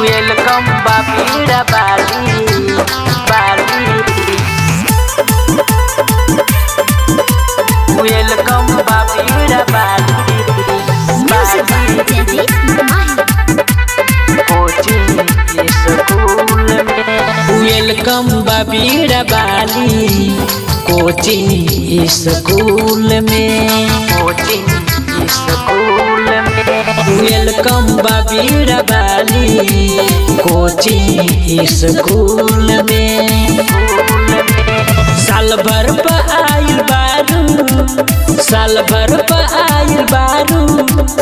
Welcome बाबीरा बाली बाली welcome बाबीरा बाली कोचिंग स्कूल में वेलकम बाबीरा बाली कोचिंग स्कूल में वेलकम बाबीरा बाली कोचिंग स्कूल में साल भर पर आइल बारू साल भर पर आइल बारू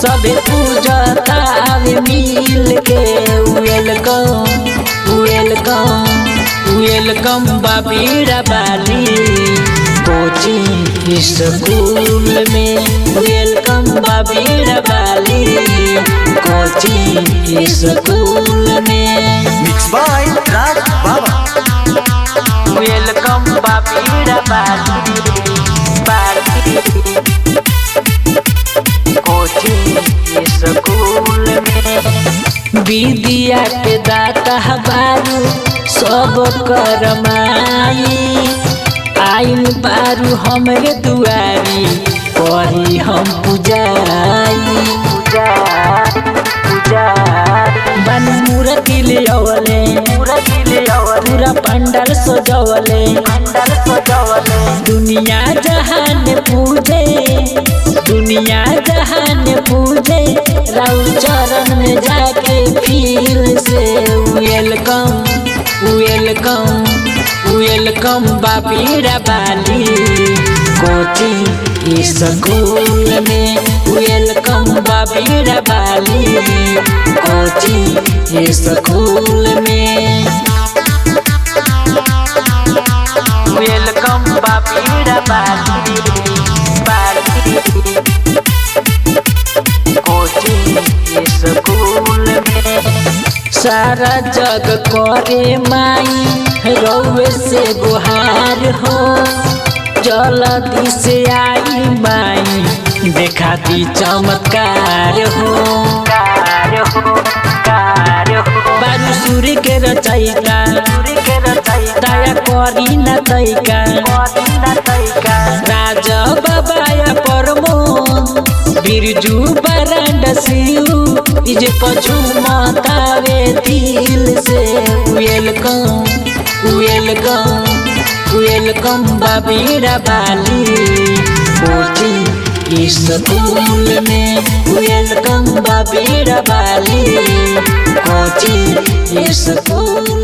सबे पूजता आवे मिल के वेलकम वेलकम वेलकम बाबीरा बाली कोचिंग स्कूल में वेलकम बाबीरा बाली कोचिंग स्कूल में मिक्स बाय राज बाबा। वेलकम बाबीरा बाली कोचिंग स्कूल में विद्या के दाता बारू सब करमाई आइल बारू हमरे दुआरी करी हम पूजाई बन मूर्ति ले आवले पूरा पंडाल सजवले दुनिया जहान पूजे दुनिया जहान पूजे राउ चरण में जाके फील से वेलकम वेलकम वेलकम बाबीरा बाली कोचिंग स्कूल में वेलकम बाबीरा बाली कोचिंग स्कूल में वेलकम बाबीरा बाली कोचिंग स्कूल में सारा जग करे माई रउए से गुहार हो जल्दी से आई माई देखा दी चमत्कार हो बारू सूर्य के रचैता दया करी न तैका राजा बाबाया प्रमोद बिरजू बरंड सियू इजे पछू मातावे दिल से वेलकम वेलकम वेलकम बाबीरा बाली कोचिंग स्कूल में वेलकम बाबीरा बाली कोचिंग स्कूल